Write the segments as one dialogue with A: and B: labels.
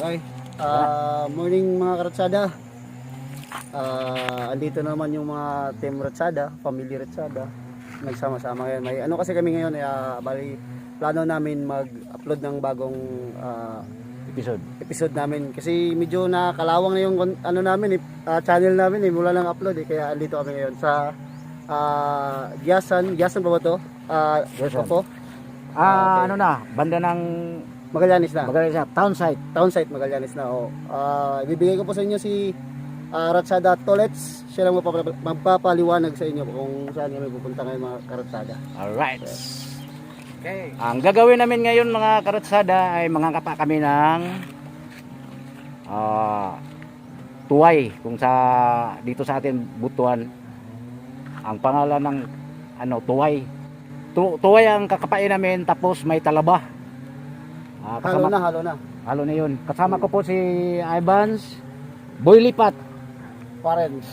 A: Okay. Morning mga karatsada. Andito naman yung mga team Ratsada, family Ratsada. Nagsama-sama ngayon. May ano kasi kami ngayon, bali plano namin mag-upload ng bagong episode namin kasi medyo nakalawang na yung ano namin channel namin mula lang upload kaya andito kami ngayon sa Giasan pa ba to?
B: Giasan.
A: Opo.
B: Okay. Ano na, banda ng
A: Magallanes na.
B: town site.
A: Town site Magallanes na. Ibibigay ko po sa inyo si Ratsada Tolets. Siya lang magpapaliwanag sa inyo kung saan kami pupunta ngayon mga karatsada.
B: Alright. Okay. Ang gagawin namin ngayon mga karatsada ay mangangkapa kami ng tuway kung sa dito sa atin Butuan. Ang pangalan ng tuway. Tuway ang kakapain namin tapos may talaba.
A: Halo na.
B: Halo na yun. Kasama ko po si Ivans, Boy Lipat,
A: Parents.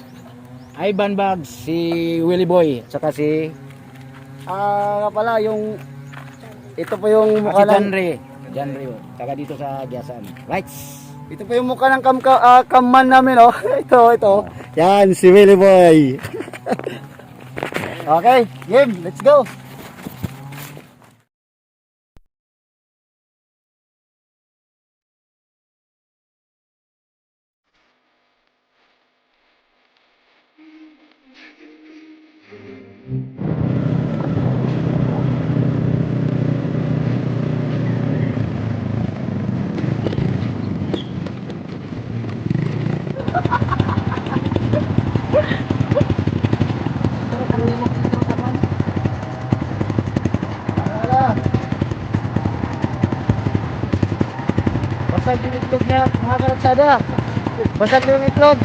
B: Ivan Bags, si Willie Boy, at saka si
A: pala yung ito po yung mukha ng
B: Janry. Taga dito sa Giasan. Right.
A: ito po yung mukha ng kamman namin ito. Yan si Willie Boy. Okay, game, let's go. Basag yung itlog niya mga karatsada. Basag yung itlog.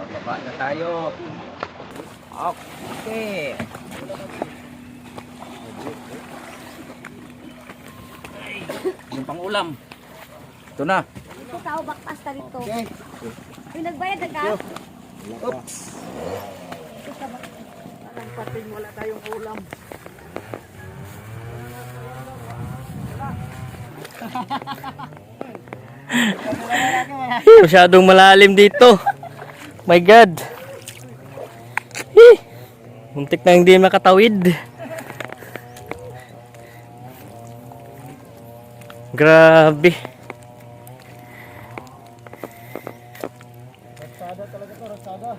B: Bababa na tayo. Okay. Yung pang-ulam. Ito na.
C: Ito tao bakpasta rito.
A: Okay.
C: Yung nagbayad na ka?
A: Oops.
B: Ang pating wala tayong ulam.
D: Masyadong malalim dito. My God. Muntik na hindi makatawid. Grabe.
A: Ratsada talaga to, ratsada.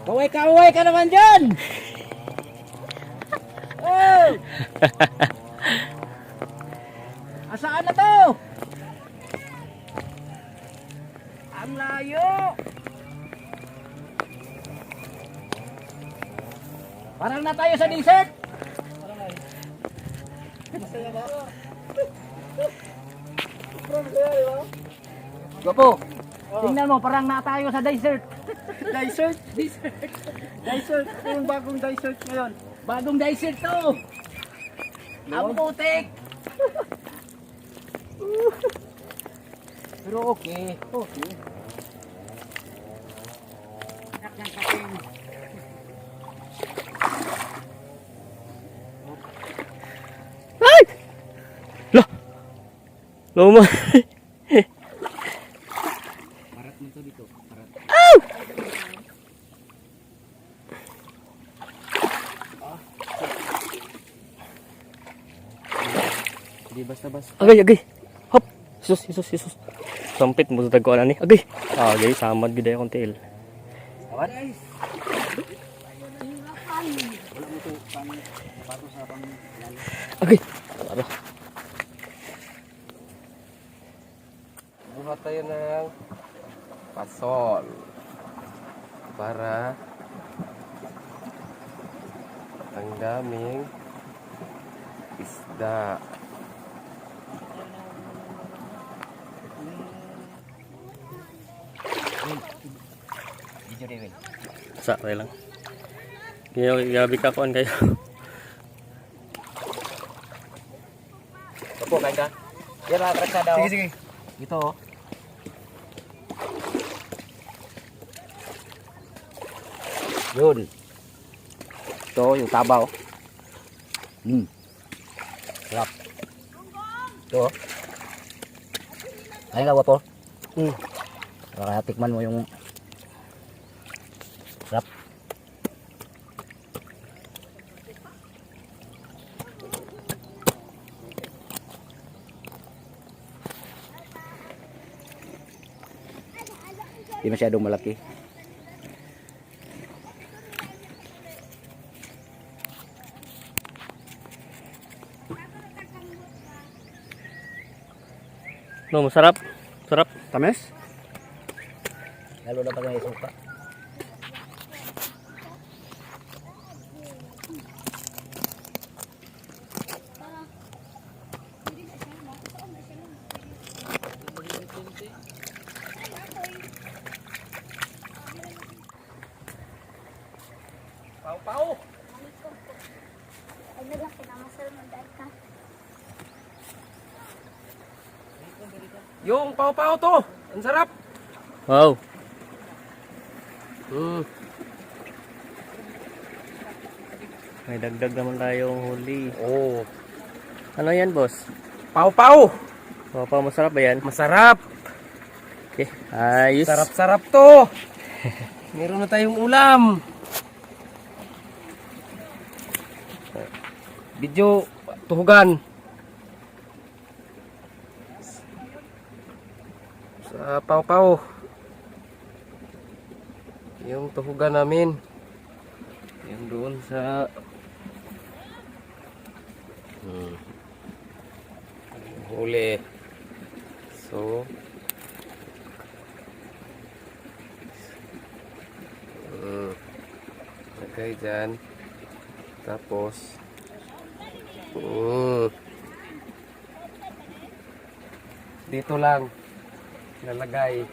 B: Kaway ka naman dyan! Hey! Asaan na to? Ang layo! Parang na tayo sa desert!
A: Masaya ba?
B: Gopo! Tingnan mo, parang na tayo sa desert!
A: Desert. Ito yung bagong desert ngayon.
B: Bagong desert to! Ang putik! Pero okay.
D: Ay! Luma.
B: Parat mo to dito. Parat.
A: Hindi basta-basta.
D: Agay, agay. Hop. Isus, isus, isus. Sampit mo sa tagkuan ani. Agay. Agay, samad gid akong tail.
B: Awan.
D: Agay. Para.
E: Buhat tayo ng pasol para ang daming isda.
B: Video Dewin.
D: Sa kay lang. Kaya gabi ka kuan kayo.
B: Opo, kain ka. Yan ang atraksada. Sige, sige. Ito oh. Yun. Ito, yung taba oh. Sarap. Ito oh. Kain ka ba po? Para tikman mo yung sarap. Di masyadong malaki.
D: No, masarap. Sarap.
A: Tamis?
B: Lalo na pag may suka.
E: Pau-pau!
C: Ay, nalang pinamasal mo dahil ka.
E: Yung pau-pau to! Ang sarap!
D: Wow. May dagdag naman tayong huli.
E: Oh,
D: Ano yan, boss?
E: pau-pau!
D: Papa, masarap ba yan?
E: Masarap!
D: Okay. Ayos.
E: Sarap-sarap to! Meron na tayong ulam! Video tuhugan sa pau-pau. Yung tuhugan namin. Yung doon sa huli. So lagay dyan. Tapos dito lang lalagay.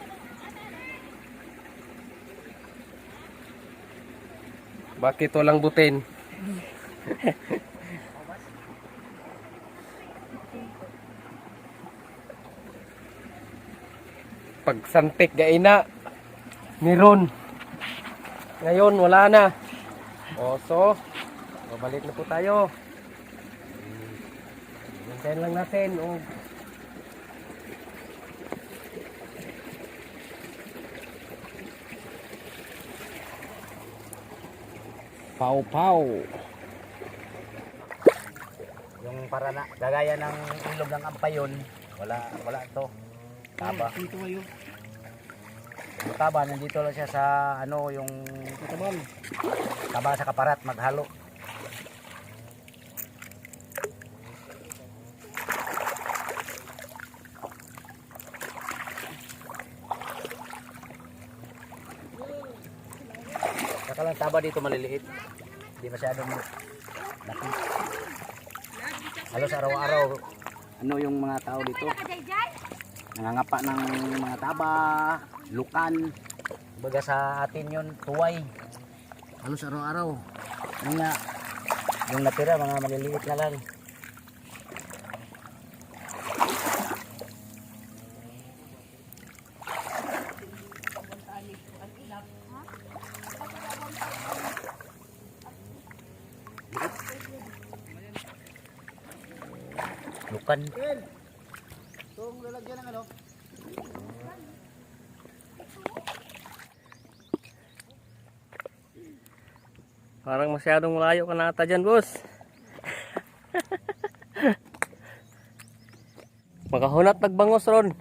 E: Bakit walang butin? Pagsantik gaina meron. Ngayon wala na. So babalik na po tayo. Hintayin lang natin.
B: Pau-pau. Yung para na gagaya ng ilog ng ampayon, wala to. Taba. Yung taba nandito lang siya sa ano yung taba sa kaparat maghalo. Saka lang taba dito maliliit. Hindi masyadong laki. Halos araw-araw ano yung mga tao dito nangangapa ng mga taba, lukan. Baga sa atin yun, tuway. Halos araw-araw. Yung nga, yung natira mga maliliit na lang. Lukan.
A: Itong lalagyan ng ano?
D: Parang masyadong malayo ka na ata dyan, boss. Makahunat nagbangos ron.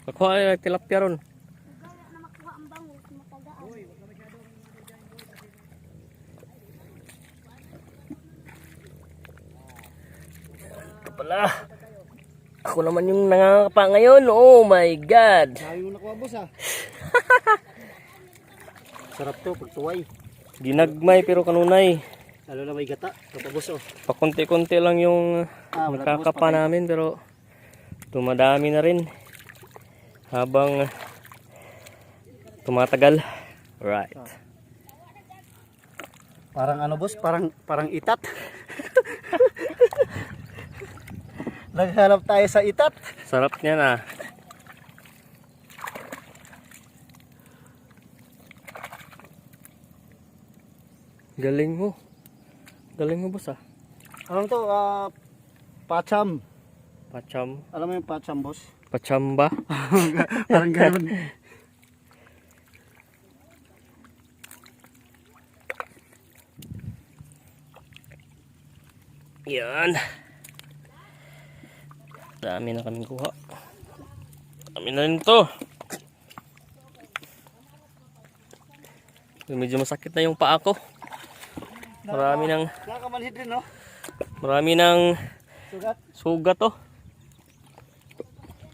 D: Makuha ay tilapia ron.
C: Gaya na makuha ang bangus, matagaan.
D: Ito pala. Ako naman yung nangangapa ngayon. Oh my God.
A: Sabi mo nakuha boss ah. Sarap to pag tuway.
D: Ginagmay pero kanunay.
A: Lalo na may gata. Ito boss oh.
D: Pakunti-kunti lang yung
A: Wala
D: nakakapa namin pero dumadami na rin habang tumatagal. Right.
A: Parang ano boss, parang itat. Naghanap tayo sa itat.
D: Sarap niya na. Galing mo. Galing mo boss ah.
A: Anong to? Pacham.
D: Pacham.
A: Alam mo yung pacham boss?
D: Pachamba.
A: Parang gano'n.
D: Yan. Dami na kaming kuha. Dami na rin to. Medyo masakit na yung paa ko. Marami ng
A: Nakamanhid rin no? Sugat.
D: sugat oh.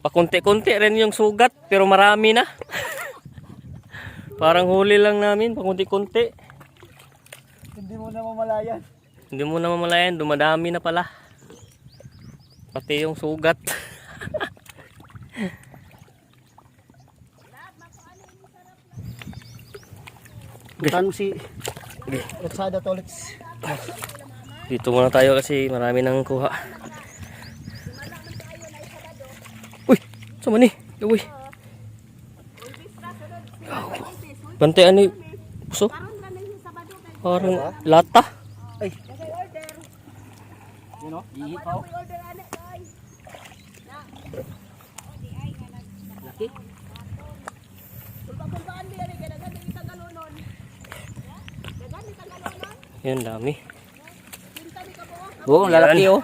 D: Pakunti-kunti rin yung sugat pero marami na. Parang huli lang namin, pakunti-kunti.
A: Hindi mo na mamalayan.
D: Hindi mo na mamalayan, dumadami na pala. Pati yung sugat.
A: Tanong si Ratsada Tolets.
D: Dito muna tayo kasi marami nang kuha. Uy, sama ni. Uy. Bantayan ni puso. Parang lata.
A: Ay. Yun o.
B: Ihi pa oh. Laki.
D: Yan dami.
B: Oo, lalaki oh.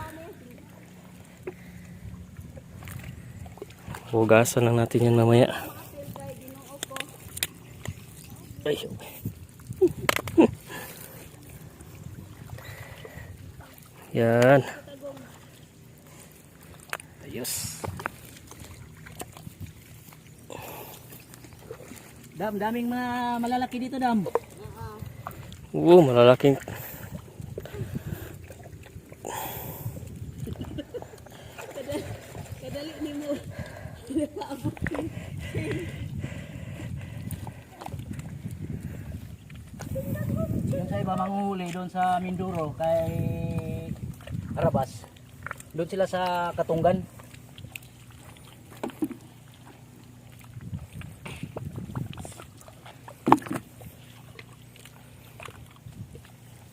D: Hugasan lang natin yan mamaya. Ay. Yan. Ayos.
B: Daming mga malalaki dito, Dam.
D: Malalaking.
C: Kadali ni mo.
B: Yung sa iba manguhuli doon sa Mindoro kay Carabas. Doon sila sa Katunggan.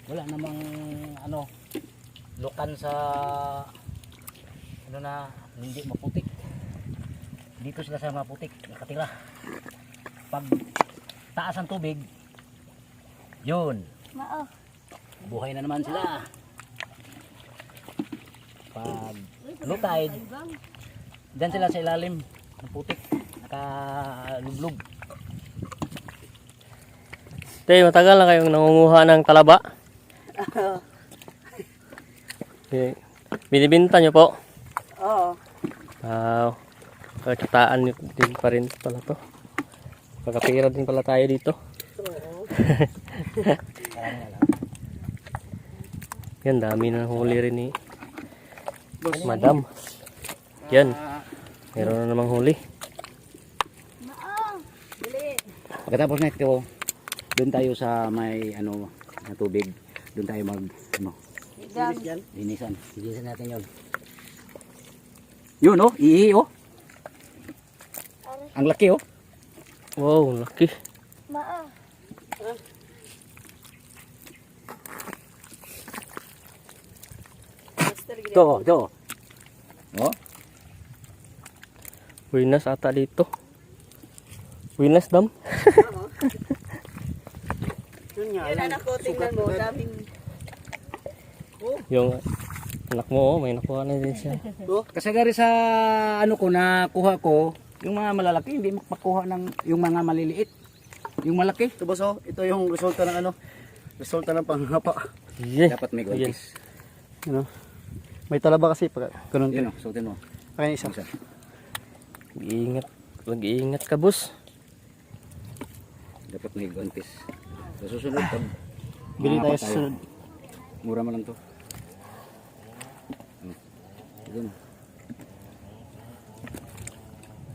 B: Wala namang ano lukan sa ano na hindi maputik. Dito sila sa maputik nakatira. Pag taas ang tubig, yun.
C: Mao.
B: Buhay na naman sila. Pag low tide, dyan sila sa ilalim ng putik, nakalublog.
D: Tay, matagal na kayong nangunguha ng talaba? Binibinta nyo po?
A: Oo.
D: Wow. Kakitaan nyo din pa rin pala to. Makapira din pala tayo dito. Yan, dami na huli rin ni Madam. Yan. Meron na namang huli.
C: Mao. Dili.
B: Pagkatapos na ito, doon tayo sa may ano na tubig, doon tayo mag ano, linisan natin yun. Yun oh, ihi oh. Ang laki oh.
D: Wow, laki.
C: Mao.
B: Ito. Oh.
D: Winas ata dito. Winas dam.
A: Yun nga.
E: Yan anak ko, tingnan mo, daming
D: Yung Anak mo, oh, may nakuha na din siya.
B: Kasi gari sa ano ko nakuha ko, yung mga malalaki hindi makuha ng yung mga maliliit. Yung malaki.
A: Ito boss, oh, ito yung resulta ng ano, resulta ng panghapa.
D: Yeah.
B: Dapat may
D: Ayan.
B: guantes.
A: Ano? May talaba kasi pag ganun din.
B: Yun o, suotin mo.
A: Kaya isa.
B: Isa.
D: Mag-iingat. Mag-iingat ka, boss.
B: Dapat may guantes. Sa susunod pag
A: Bili tayo
B: mangapa
A: sa sunod.
B: Mura mo lang to. Yun.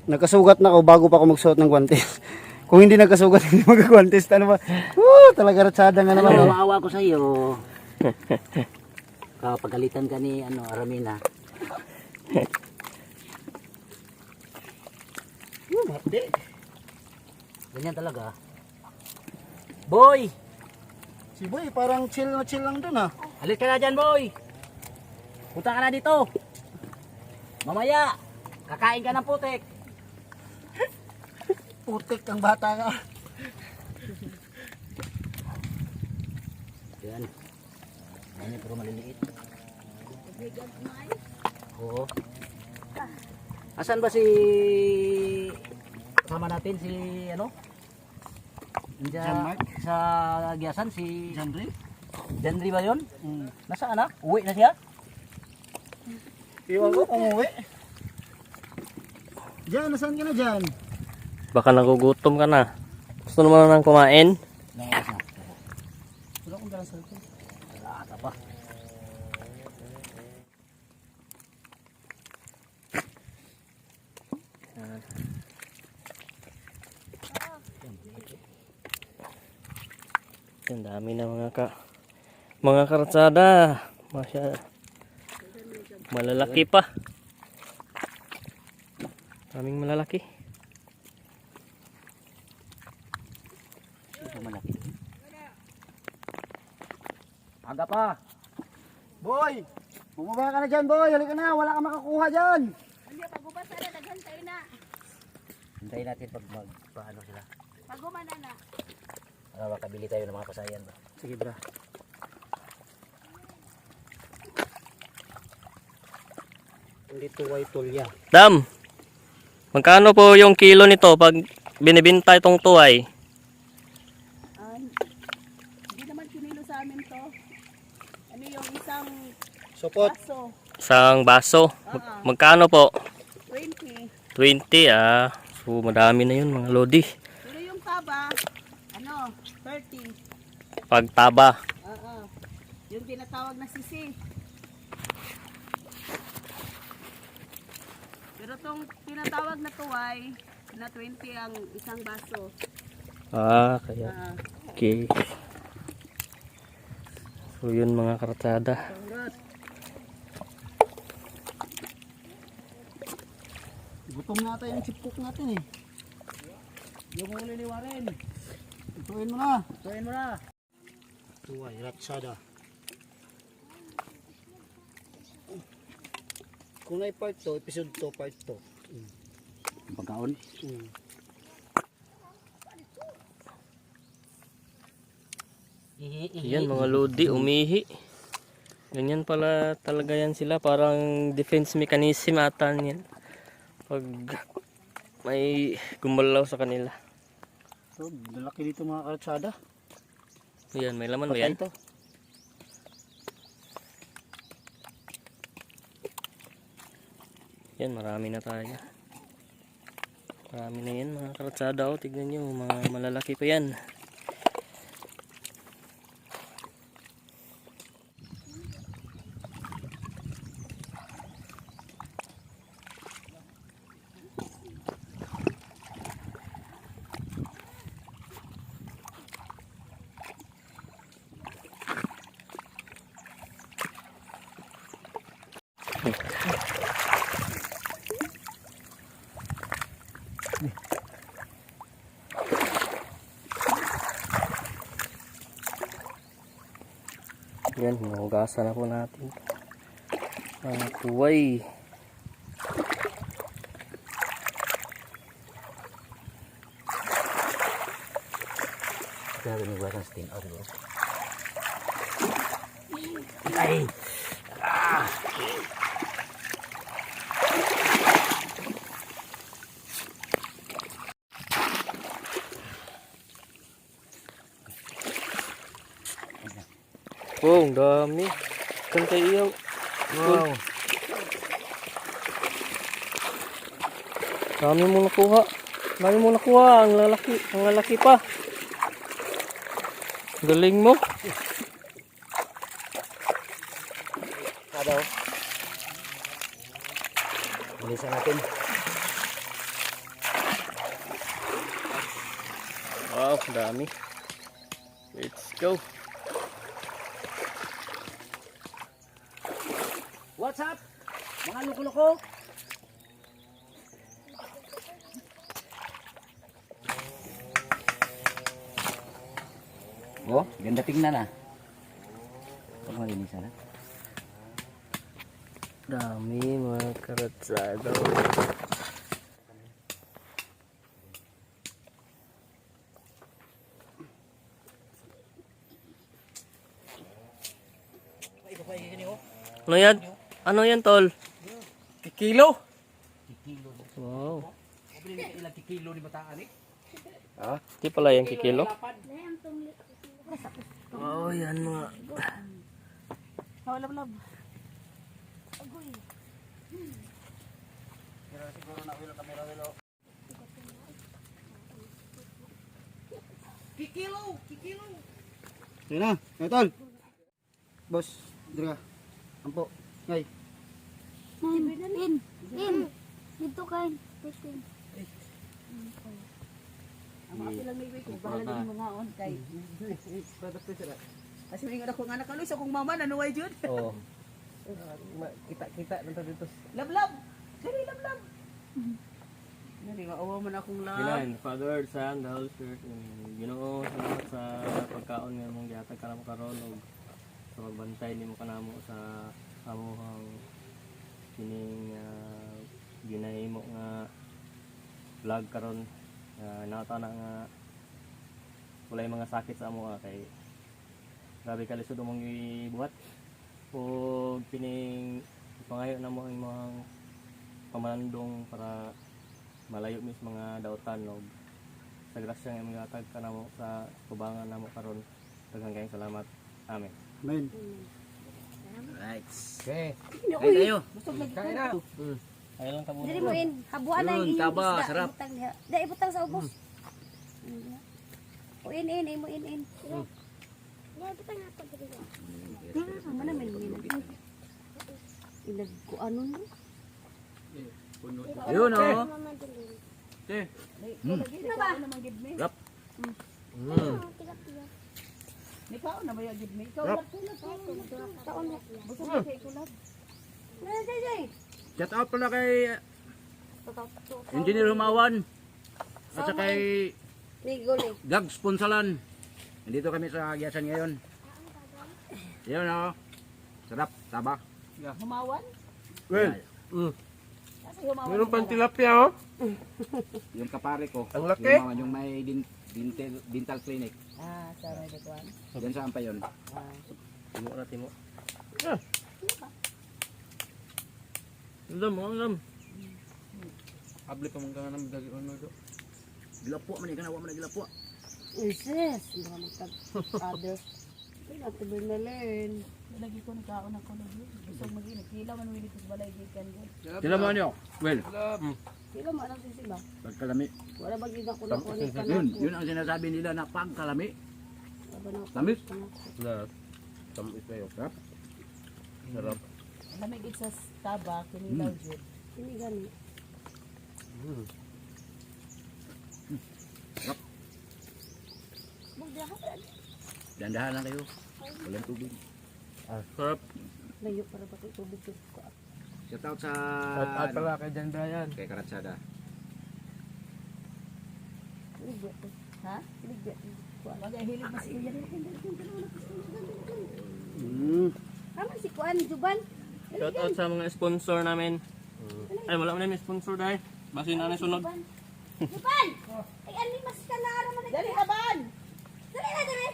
A: Nagkasugat na ako bago pa ako magsuot ng guantes. Kung hindi nagkasugat, hindi magkagwantes. Ano ba? Talaga ratsada nga naman.
B: Ano,
A: Oh.
B: maawa ko sa iyo. Kapagalitan ka ni ano, Aramina. Mati. Ganyan talaga. Boy!
A: Si Boy, parang chill na chill lang dun ah.
B: Alis ka na dyan, boy! Punta ka na dito. Mamaya, kakain ka ng putik.
A: Putik ang bata ka.
B: Yan. Yan pero maliliit. Oo. Asan ba si kasama natin si ano?
A: John Mark?
B: Sa Giasan si
A: Janry?
B: Janry ba 'yon? Nasaan na? Uwi na siya?
A: Iwan ko kung uwi. Jan, nasaan ka na Jan?
D: Baka nagugutom ka na. Gusto naman nang kumain.
B: Nangas na.
A: Wala akong dalang cellphone.
B: Wala ata pa.
D: Ang dami na mga karatsada. Masya. Malalaki pa. Daming malalaki.
B: Ito malaki. Aga pa.
A: Boy! Bumaba ka na dyan boy, halika na, wala ka makakuha dyan.
C: Hindi, pag-ubas na daghan tayo na.
B: Hintayin natin pag magpaano sila.
C: Pag-uman na.
B: Para makabili tayo ng mga pasayan ba.
A: Sige bra. Dito ay tulya.
D: Dam! Magkano po yung kilo nito pag binibinta itong tuway?
C: Hindi naman kinilo sa amin to. Ano yung isang
A: Supot.
C: baso?
D: Isang baso. Magkano po?
C: 20.
D: 20 ah. So madami na yun mga lodi.
C: Pero yung taba, ano, 30.
D: Pag taba.
C: Oo. Yung tinatawag na sisi. Pero tong tinatawag na tuway, na 20 ang isang baso.
D: Ah, kaya.
C: Ah,
D: Okay. So yun mga karatsada.
A: Gutom na tayo yung chipcook natin eh. Yung huli ni Warren. Ituin mo na.
B: Tuin mo na.
A: Tuway, ratsada. Kung ay part 2, episode 2, part 2.
B: Pagkaon.
D: Yan mga lodi, umihi. Ganyan pala talaga yan sila. Parang defense mechanism ata yan. Pag may gumalaw sa kanila.
A: So, lalaki dito mga karatsada.
D: Yan, may laman ba
A: Patay
D: yan?
A: ito.
D: Yan, marami na tayo. Marami na yan mga karatsada. O, tignan nyo, mga malalaki pa yan. Yan, hinugasan na po natin. Ang tuway.
B: Grabe may buwasan sa tin. Ay! Ah!
D: Oh, ang dami. Kantay iyaw.
B: Wow.
D: Dami mo nakuha. Dami mo nakuha. Ang lalaki. Ang lalaki pa. Galing mo.
B: Kada oh. Bilisan natin.
D: Wow, dami. Let's go.
B: What's up? Mga loko-loko. Oh, ganda tingnan ah. Pag malinisan ah.
D: Dami mga karatsado. Ano yan? Ano yan, tol?
E: Kilo.
D: Wow.
B: Ilang kilo ni bataan eh?
D: Di pala yan kikilo. Oh, yan mga.
C: Lab-lab.
A: Yan na, tol. Boss, dira. Ampo. Ngay.
F: In. Dito kain.
C: Ang mga pilang may ko, bahala din mga on kay. Kasi ringan ako nga nakaluis akong mama nanuway jud.
E: Oh. Kita nito dito.
C: Lab-lab. Dali lab-lab. Dali maawa man akong lab.
D: Kailan, Father, Son, the Holy Spirit, Ginoo, salamat sa pagkaon nga mong gihatag ka namo karon ug sa pagbantay nimo kanamo sa amuhang kining ginahimo nga vlog karon. Nakita na nga walay mga sakit sa amo kay grabe ka lisod mong ibuhat ug kining pangayo na mo ang mga pamandong para malayo mis mga dautan og sa grasya nga mga tag ka namo sa kubangan namo karon daghang kayong salamat. Amen.
A: Amen.
B: Right.
E: Okay.
B: Kain tayo.
E: Kain na.
D: Ayun lang kamo.
F: Dili mo in. Habuan na
B: Yun,
F: yung
B: taba,
F: isda.
B: sarap.
F: Ibutang diha. Dai ibutang sa ubos. O in. Imo in. Amo na men. Ilag ko ano no?
B: Yun oh.
C: Ano ba? Naman gid mi.
B: Rap.
C: Ni kaon na ba ya gid mi? Ikaw lab kaon na. Buso na kay kulab.
F: Jay.
B: Shout out pala kay Engineer Humawan at sa kay
F: Ligoli.
B: Gags Punsalan. Nandito kami sa Giasan ngayon. Yun oh. Sarap, taba.
C: Humawan?
E: Well,
C: Kasi humawan.
E: meron pang tilapia oh.
B: Yung kapare ko.
E: Ang laki.
B: Yung, yung may dental clinic.
C: Ah, sa may dekuan.
B: Yan saan pa yun?
D: Timo na timo. Alam.
E: Abli pa mong gangan ng dagi ano do.
B: Gilapo man ikaw na gilapo.
F: Isis. Hindi ka magtag. Others. Hindi na tibinalin.
C: Lagi ko ni kaon ako na yun. Gusto magi nagkilaw man wili ko sa balay gikan ko.
B: Sila mo nyo? Well,
F: Sila mo anong sisi ba?
B: pagkalami.
F: Wala ba gina ko na kunin pa
B: Yun,
F: na
B: yun ang sinasabi nila na pagkalami.
F: ko.
B: Tamis.
E: Na. Tamis na yun.
B: Sarap.
E: Sarap.
C: Lamig gid sa taba kinilaw jud.
F: Hindi gani.
B: Dandahan lang kayo. Walang tubig.
E: Sarap.
F: Layo para ba ito tubig ko?
B: Shout out sa
E: Shout out pala kay Jan Brian.
B: kay Karatsada.
F: Ligya to.
C: Ha?
F: Ligya.
C: Wag ay hilig mas iya.
F: Kama si Kuan Juban.
D: Shout out sa mga sponsor namin. Ay, wala man namin sponsor dahil. Basi na sunod.
F: Juban! Ay, ani mas ka na ara man.
C: Dali na ban.
F: Dali na dali.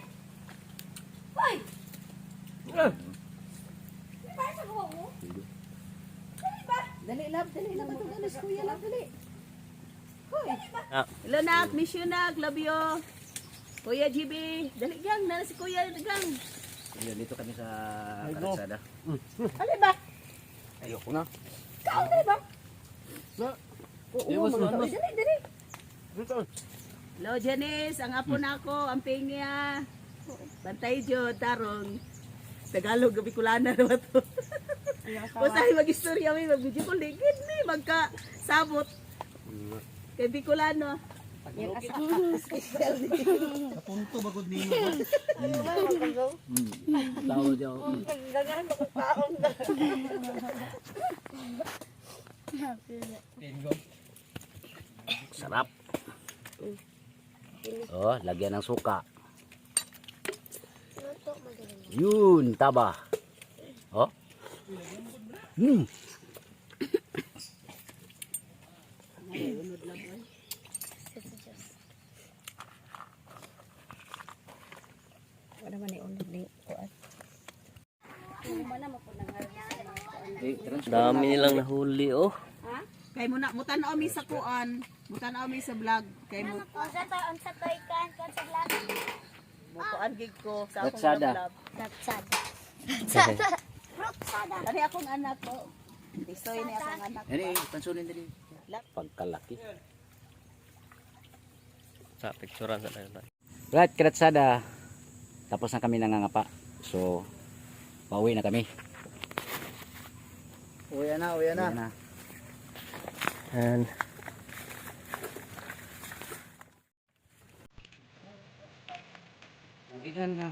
F: Hoy! Di ba sa gawa mo?
C: Dali lab, matugalis kuya lab, dali. Hoy.
D: Ah.
C: Hello nak, miss you nak, love you. Kuya GB, dali gang, nana si kuya gang.
B: Ayun, dito kami sa Karatsada.
C: Ali ba?
B: Ayoko na.
C: Kaon dali ba?
E: Iwas na, ano?
C: Dali. Hello Janice, ang apo na ako, ang pingya. Bantay jud tarong. Tagalog gabi kulana na ba to? Usahay mag-istorya may mag-video ko ligid ni magka sabot. Kay Bicolano. Yung special ni.
A: Punto bagod nimo.
B: Tawo daw.
C: Ganyan ako kaon.
B: Sarap. Oh, lagyan ng suka. Yun, taba. Oh.
C: Wala man ni unod ni kuan.
D: Dami nilang nahuli oh.
C: Kay mo na mutan-aw mi sa kuan, mutan-aw mi sa vlog kay mo. Mutuan gig ko sa akong
B: Ratsada.
C: vlog. Kani akong anak ko. Tisoy ni akong anak.
B: Ini pansunin din. Pagkalaki.
D: Sa picturean sa tayo.
B: Right, Karatsada. Tapos na kami nangangapa. So, pauwi na kami.
A: Uwi na.
B: Uwi na.
D: And
B: Ilan na.